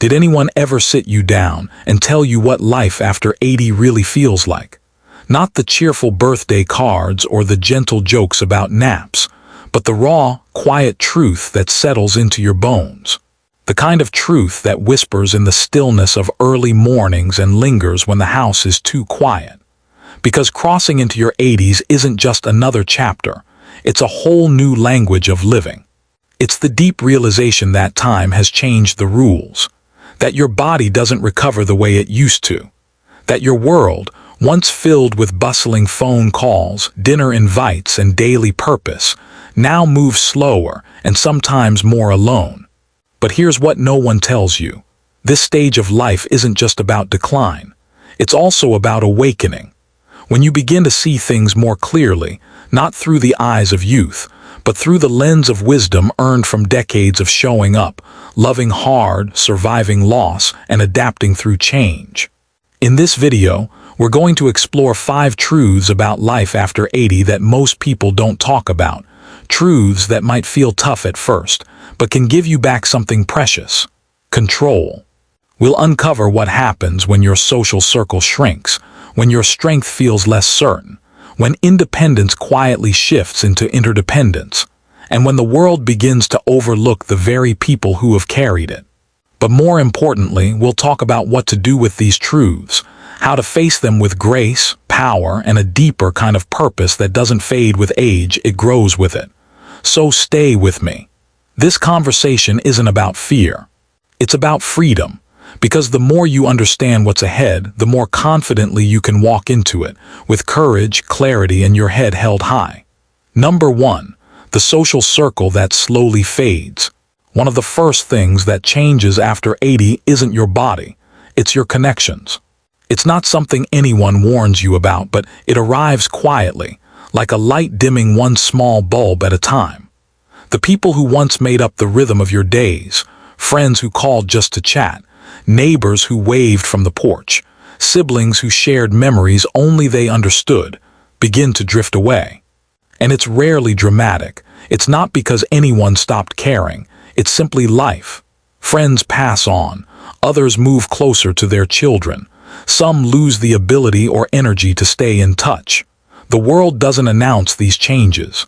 Did anyone ever sit you down and tell you what life after 80 really feels like? Not the cheerful birthday cards or the gentle jokes about naps, but the raw, quiet truth that settles into your bones. The kind of truth that whispers in the stillness of early mornings and lingers when the house is too quiet. Because crossing into your 80s isn't just another chapter, it's a whole new language of living. It's the deep realization that time has changed the rules, that your body doesn't recover the way it used to, that your world, once filled with bustling phone calls, dinner invites, and daily purpose, now moves slower and sometimes more alone. But here's what no one tells you. This stage of life isn't just about decline. It's also about awakening. When you begin to see things more clearly, not through the eyes of youth, but through the lens of wisdom earned from decades of showing up, loving hard, surviving loss, and adapting through change. In this video, we're going to explore 5 truths about life after 80 that most people don't talk about. Truths that might feel tough at first, but can give you back something precious: control. We'll uncover what happens when your social circle shrinks, when your strength feels less certain, when independence quietly shifts into interdependence, and when the world begins to overlook the very people who have carried it. But more importantly, we'll talk about what to do with these truths, how to face them with grace, power, and a deeper kind of purpose that doesn't fade with age, it grows with it. So stay with me. This conversation isn't about fear. It's about freedom. Because the more you understand what's ahead, the more confidently you can walk into it, with courage, clarity, and your head held high. Number 1. The social circle that slowly fades. One of the first things that changes after 80 isn't your body, it's your connections. It's not something anyone warns you about, but it arrives quietly, like a light dimming one small bulb at a time. The people who once made up the rhythm of your days, friends who called just to chat, neighbors who waved from the porch, siblings who shared memories only they understood, begin to drift away. And it's rarely dramatic. It's not because anyone stopped caring. It's simply life. Friends pass on. Others move closer to their children. Some lose the ability or energy to stay in touch. The world doesn't announce these changes.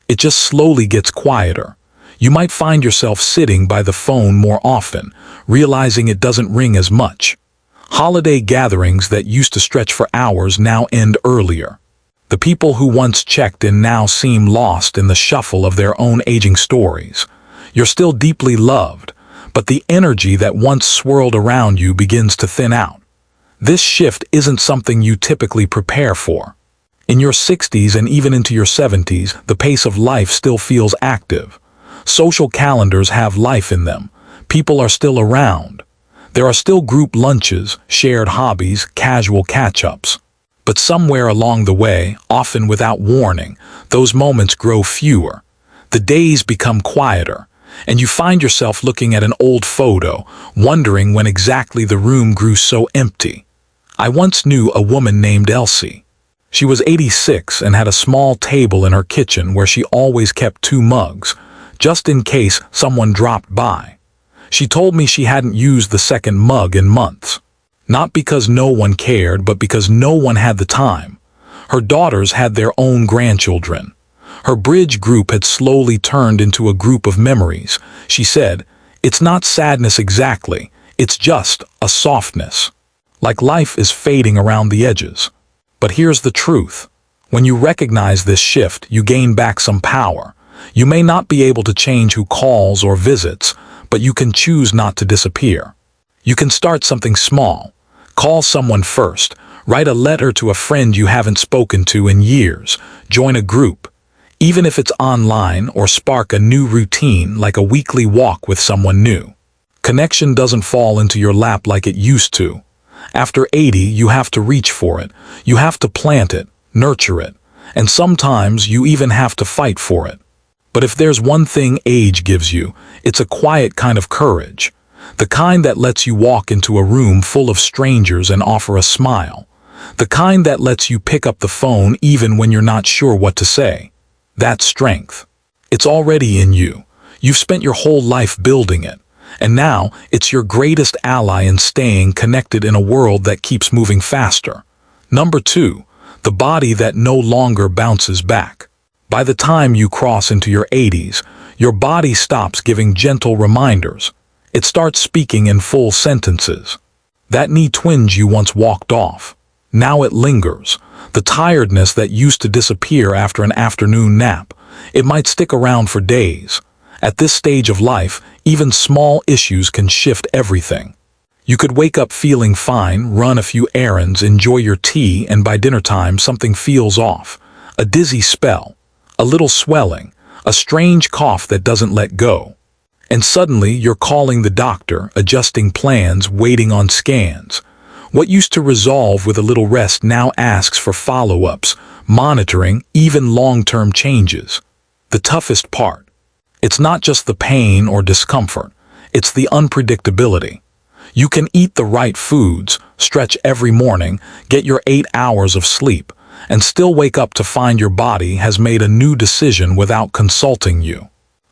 It just slowly gets quieter. You might find yourself sitting by the phone more often, realizing it doesn't ring as much. Holiday gatherings that used to stretch for hours now end earlier. The people who once checked in now seem lost in the shuffle of their own aging stories. You're still deeply loved, but the energy that once swirled around you begins to thin out. This shift isn't something you typically prepare for. In your 60s and even into your 70s, the pace of life still feels active. Social calendars have life in them. People are still around. There are still group lunches, shared hobbies, casual catch-ups. But somewhere along the way, often without warning, those moments grow fewer. The days become quieter, and you find yourself looking at an old photo, wondering when exactly the room grew so empty. I once knew a woman named Elsie. She was 86 and had a small table in her kitchen where she always kept 2 mugs, just in case someone dropped by. She told me she hadn't used the second mug in months. Not because no one cared, but because no one had the time. Her daughters had their own grandchildren. Her bridge group had slowly turned into a group of memories. She said, "It's not sadness exactly, it's just a softness. Like life is fading around the edges." But here's the truth. When you recognize this shift, you gain back some power. You may not be able to change who calls or visits, but you can choose not to disappear. You can start something small. Call someone first. Write a letter to a friend you haven't spoken to in years. Join a group, even if it's online, or spark a new routine like a weekly walk with someone new. Connection doesn't fall into your lap like it used to. After 80, you have to reach for it. You have to plant it, nurture it, and sometimes you even have to fight for it. But if there's one thing age gives you, it's a quiet kind of courage. The kind that lets you walk into a room full of strangers and offer a smile. The kind that lets you pick up the phone even when you're not sure what to say. That's strength. It's already in you. You've spent your whole life building it. And now, it's your greatest ally in staying connected in a world that keeps moving faster. Number 2. The body that no longer bounces back. By the time you cross into your 80s, your body stops giving gentle reminders. It starts speaking in full sentences. That knee twinge you once walked off. Now it lingers. The tiredness that used to disappear after an afternoon nap. It might stick around for days. At this stage of life, even small issues can shift everything. You could wake up feeling fine, run a few errands, enjoy your tea, and by dinner time something feels off. A dizzy spell, a little swelling, a strange cough that doesn't let go. And suddenly you're calling the doctor, adjusting plans, waiting on scans. What used to resolve with a little rest now asks for follow-ups, monitoring, even long-term changes. The toughest part. It's not just the pain or discomfort, it's the unpredictability. You can eat the right foods, stretch every morning, get your 8 hours of sleep, and still wake up to find your body has made a new decision without consulting you.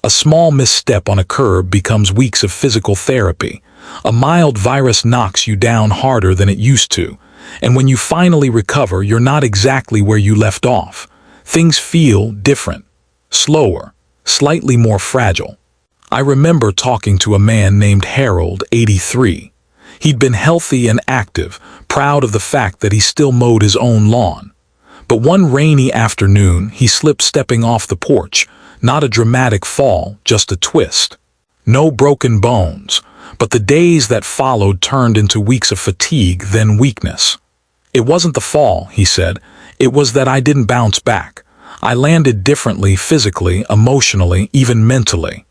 A small misstep on a curb becomes weeks of physical therapy. A mild virus knocks you down harder than it used to, and when you finally recover, you're not exactly where you left off. Things feel different, slower, slightly more fragile. I remember talking to a man named Harold, 83. He'd been healthy and active, proud of the fact that he still mowed his own lawn. But one rainy afternoon, he slipped stepping off the porch. Not a dramatic fall, just a twist. No broken bones, but the days that followed turned into weeks of fatigue, then weakness. It wasn't the fall, he said. It was that I didn't bounce back. I landed differently physically, emotionally, even mentally.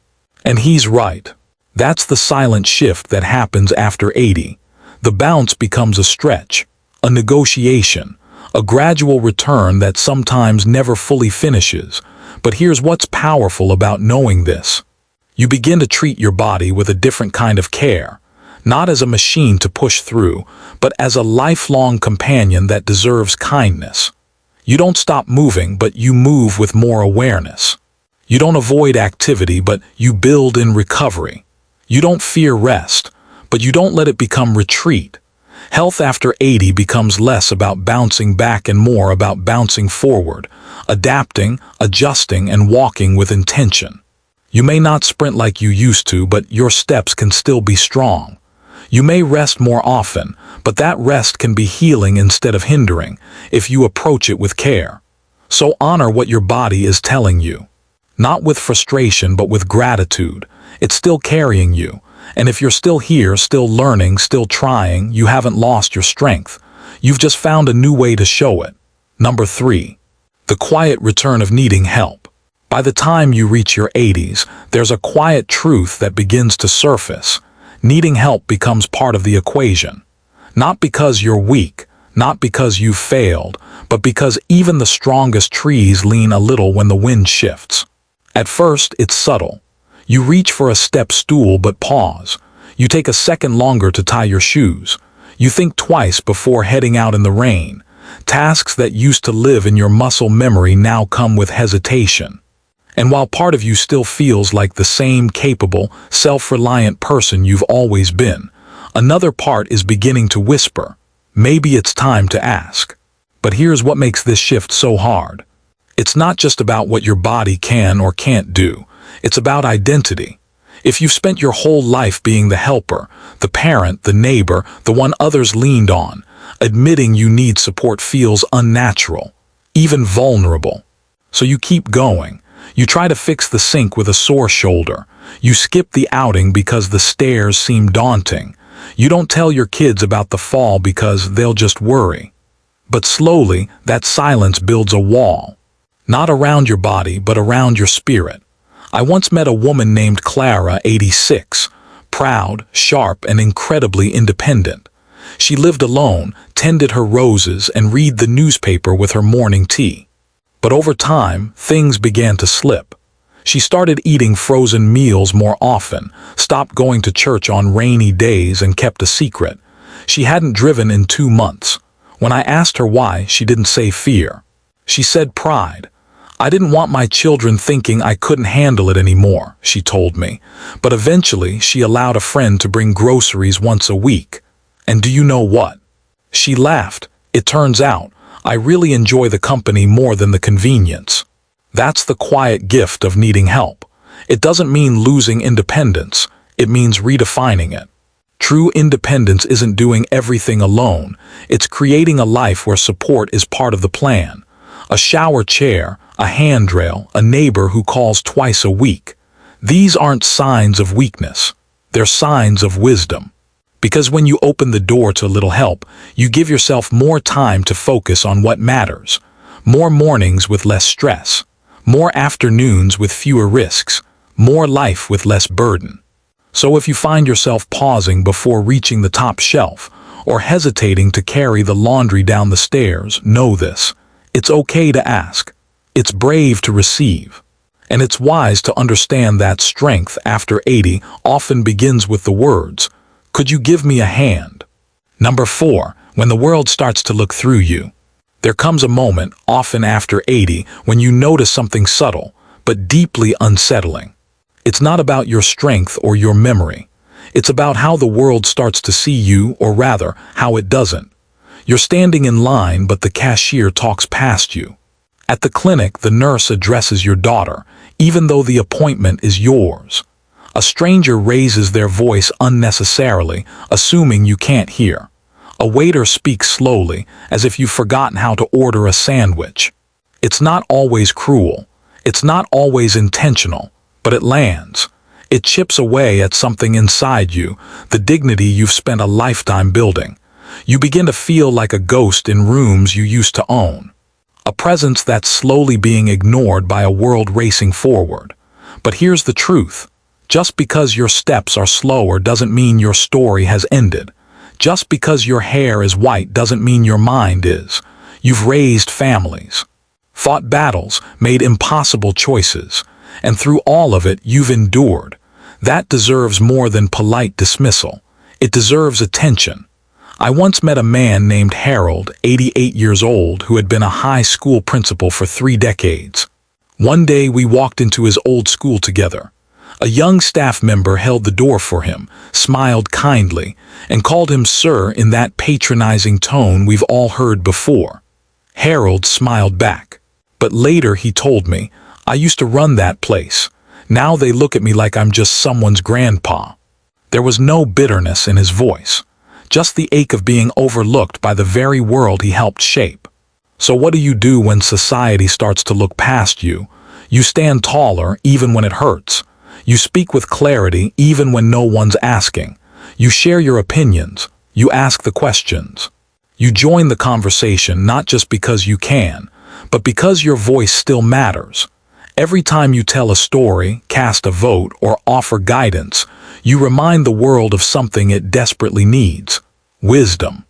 And he's right. That's the silent shift that happens after 80. The bounce becomes a stretch, a negotiation, a gradual return that sometimes never fully finishes. But here's what's powerful about knowing this. You begin to treat your body with a different kind of care, not as a machine to push through, but as a lifelong companion that deserves kindness. You don't stop moving, but you move with more awareness. You don't avoid activity, but you build in recovery. You don't fear rest, but you don't let it become retreat. Health after 80 becomes less about bouncing back and more about bouncing forward, adapting, adjusting, and walking with intention. You may not sprint like you used to, but your steps can still be strong. You may rest more often, but that rest can be healing instead of hindering, if you approach it with care. So honor what your body is telling you. Not with frustration, but with gratitude. It's still carrying you. And if you're still here, still learning, still trying, you haven't lost your strength. You've just found a new way to show it. Number 3. The quiet return of needing help. By the time you reach your 80s, there's a quiet truth that begins to surface. Needing help becomes part of the equation. Not because you're weak, not because you've failed, but because even the strongest trees lean a little when the wind shifts. At first, it's subtle. You reach for a step stool but pause. You take a second longer to tie your shoes. You think twice before heading out in the rain. Tasks that used to live in your muscle memory now come with hesitation. And while part of you still feels like the same capable, self-reliant person you've always been, another part is beginning to whisper, maybe it's time to ask. But here's what makes this shift so hard. It's not just about what your body can or can't do. It's about identity. If you've spent your whole life being the helper, the parent, the neighbor, the one others leaned on, admitting you need support feels unnatural, even vulnerable. So you keep going. You try to fix the sink with a sore shoulder. You skip the outing because the stairs seem daunting. You don't tell your kids about the fall because they'll just worry. But slowly, that silence builds a wall. Not around your body, but around your spirit. I once met a woman named Clara, 86, proud, sharp, and incredibly independent. She lived alone, tended her roses, and read the newspaper with her morning tea. But over time, things began to slip. She started eating frozen meals more often, stopped going to church on rainy days, and kept a secret. She hadn't driven in 2 months. When I asked her why, she didn't say fear. She said pride. I didn't want my children thinking I couldn't handle it anymore, she told me. But eventually she allowed a friend to bring groceries once a week. And do you know what? She laughed. It turns out, I really enjoy the company more than the convenience. That's the quiet gift of needing help. It doesn't mean losing independence. It means redefining it. True independence isn't doing everything alone. It's creating a life where support is part of the plan. A shower chair, a handrail, a neighbor who calls twice a week. These aren't signs of weakness. They're signs of wisdom. Because when you open the door to a little help, you give yourself more time to focus on what matters. More mornings with less stress. More afternoons with fewer risks. More life with less burden. So if you find yourself pausing before reaching the top shelf, or hesitating to carry the laundry down the stairs, know this. It's okay to ask. It's brave to receive. And it's wise to understand that strength after 80 often begins with the words, "Could you give me a hand?" Number 4, when the world starts to look through you. There comes a moment, often after 80, when you notice something subtle, but deeply unsettling. It's not about your strength or your memory. It's about how the world starts to see you, or rather, how it doesn't. You're standing in line, but the cashier talks past you. At the clinic, the nurse addresses your daughter, even though the appointment is yours. A stranger raises their voice unnecessarily, assuming you can't hear. A waiter speaks slowly, as if you've forgotten how to order a sandwich. It's not always cruel. It's not always intentional, but it lands. It chips away at something inside you, the dignity you've spent a lifetime building. You begin to feel like a ghost in rooms you used to own. A presence that's slowly being ignored by a world racing forward. But here's the truth. Just because your steps are slower doesn't mean your story has ended. Just because your hair is white doesn't mean your mind is. You've raised families, fought battles, made impossible choices, and through all of it you've endured. That deserves more than polite dismissal. It deserves attention. I once met a man named Harold, 88 years old, who had been a high school principal for 3 decades. One day we walked into his old school together. A young staff member held the door for him, smiled kindly, and called him sir in that patronizing tone we've all heard before. Harold smiled back. But later he told me, "I used to run that place. Now they look at me like I'm just someone's grandpa." There was no bitterness in his voice, just the ache of being overlooked by the very world he helped shape. So what do you do when society starts to look past you? You stand taller even when it hurts. You speak with clarity even when no one's asking. You share your opinions. You ask the questions. You join the conversation not just because you can, but because your voice still matters. Every time you tell a story, cast a vote, or offer guidance, you remind the world of something it desperately needs: wisdom.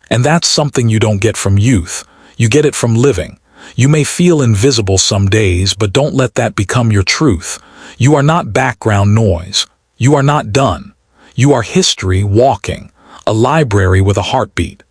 And that's something you don't get from youth. You get it from living. You may feel invisible some days, but don't let that become your truth. You are not background noise. You are not done. You are history walking, a library with a heartbeat,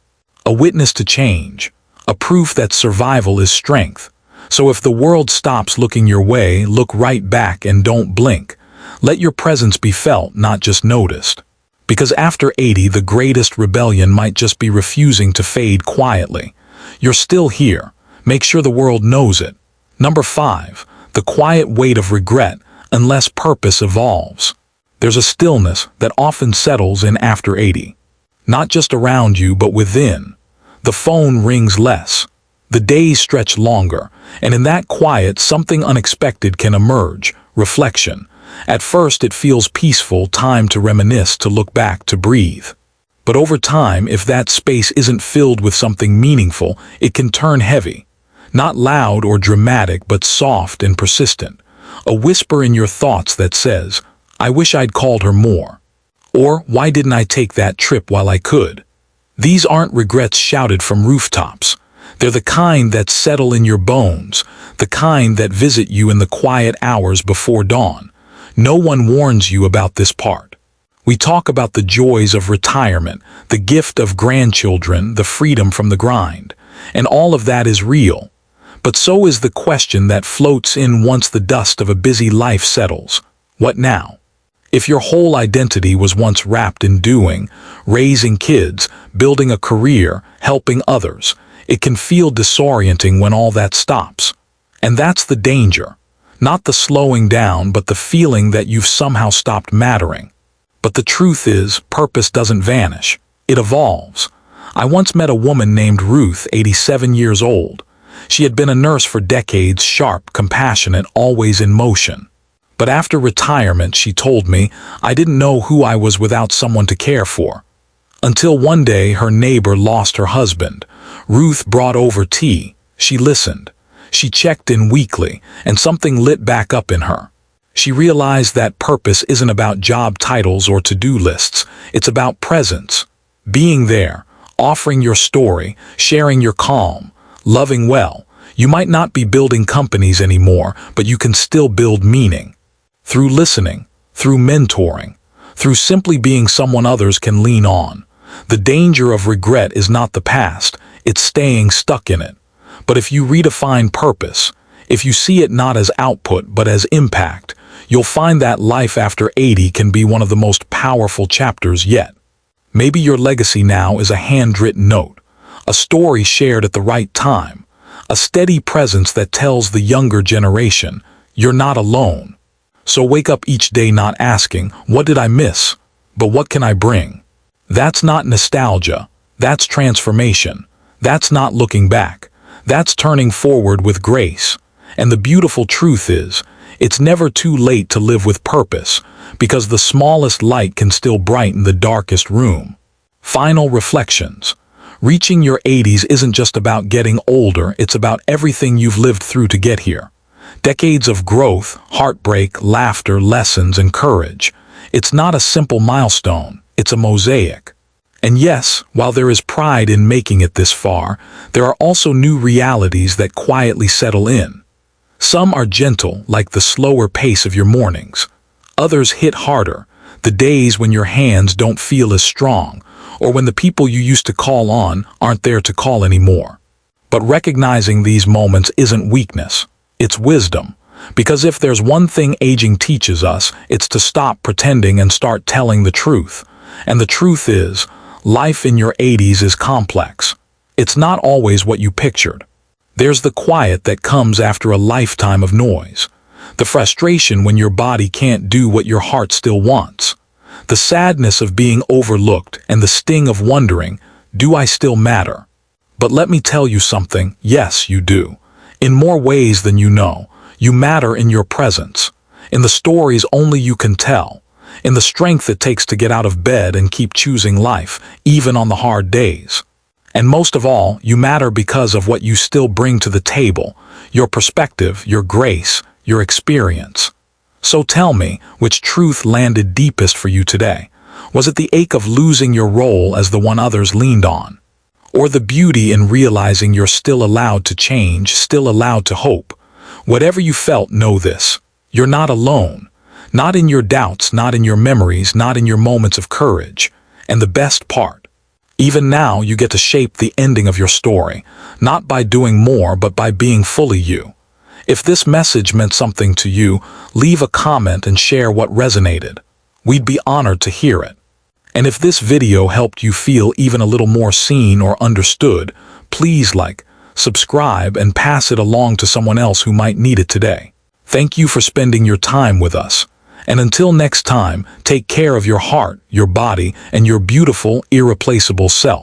a witness to change, a proof that survival is strength. So if the world stops looking your way, look right back and don't blink. Let your presence be felt, not just noticed. Because after 80, the greatest rebellion might just be refusing to fade quietly. You're still here. Make sure the world knows it. Number 5, the quiet weight of regret unless purpose evolves. There's a stillness that often settles in after 80. Not just around you, but within. The phone rings less. The days stretch longer, and in that quiet, something unexpected can emerge: reflection. At first it feels peaceful, time to reminisce, to look back, to breathe. But over time, if that space isn't filled with something meaningful, it can turn heavy. Not loud or dramatic, but soft and persistent. A whisper in your thoughts that says, "I wish I'd called her more." Or, "Why didn't I take that trip while I could?" These aren't regrets shouted from rooftops. They're the kind that settle in your bones, the kind that visit you in the quiet hours before dawn. No one warns you about this part. We talk about the joys of retirement, the gift of grandchildren, the freedom from the grind, and all of that is real. But so is the question that floats in once the dust of a busy life settles. What now? If your whole identity was once wrapped in doing, raising kids, building a career, helping others, it can feel disorienting when all that stops. And that's the danger. Not the slowing down, but the feeling that you've somehow stopped mattering. But the truth is, purpose doesn't vanish. It evolves. I once met a woman named Ruth, 87 years old. She had been a nurse for decades, sharp, compassionate, always in motion. But after retirement, she told me, I didn't know who I was without someone to care for. Until one day her neighbor lost her husband. Ruth brought over tea. She listened. She checked in weekly, and something lit back up in her. She realized that purpose isn't about job titles or to-do lists. It's about presence. Being there, offering your story, sharing your calm, loving well. You might not be building companies anymore, but you can still build meaning. Through listening, through mentoring, through simply being someone others can lean on. The danger of regret is not the past, it's staying stuck in it. But if you redefine purpose, if you see it not as output but as impact, you'll find that life after 80 can be one of the most powerful chapters yet. Maybe your legacy now is a handwritten note, a story shared at the right time, a steady presence that tells the younger generation, you're not alone. So wake up each day not asking, what did I miss? But what can I bring? That's not nostalgia. That's transformation. That's not looking back. That's turning forward with grace. And the beautiful truth is, it's never too late to live with purpose, because the smallest light can still brighten the darkest room. Final reflections. Reaching your 80s isn't just about getting older, it's about everything you've lived through to get here. Decades of growth, heartbreak, laughter, lessons, and courage. It's not a simple milestone, it's a mosaic. And yes, while there is pride in making it this far, there are also new realities that quietly settle in. Some are gentle, like the slower pace of your mornings. Others hit harder, the days when your hands don't feel as strong, or when the people you used to call on aren't there to call anymore. But recognizing these moments isn't weakness, it's wisdom. Because if there's one thing aging teaches us, it's to stop pretending and start telling the truth. And the truth is, life in your 80s is complex. It's not always what you pictured. There's the quiet that comes after a lifetime of noise. The frustration when your body can't do what your heart still wants. The sadness of being overlooked and the sting of wondering, do I still matter? But let me tell you something, yes, you do. In more ways than you know. You matter in your presence, in the stories only you can tell, in the strength it takes to get out of bed and keep choosing life, even on the hard days. And most of all, you matter because of what you still bring to the table, your perspective, your grace, your experience. So tell me, which truth landed deepest for you today? Was it the ache of losing your role as the one others leaned on? Or the beauty in realizing you're still allowed to change, still allowed to hope? Whatever you felt, know this. You're not alone. Not in your doubts, not in your memories, not in your moments of courage. And the best part, even now you get to shape the ending of your story, not by doing more, but by being fully you. If this message meant something to you, leave a comment and share what resonated. We'd be honored to hear it. And if this video helped you feel even a little more seen or understood, please like, subscribe, and pass it along to someone else who might need it today. Thank you for spending your time with us. And until next time, take care of your heart, your body, and your beautiful, irreplaceable self.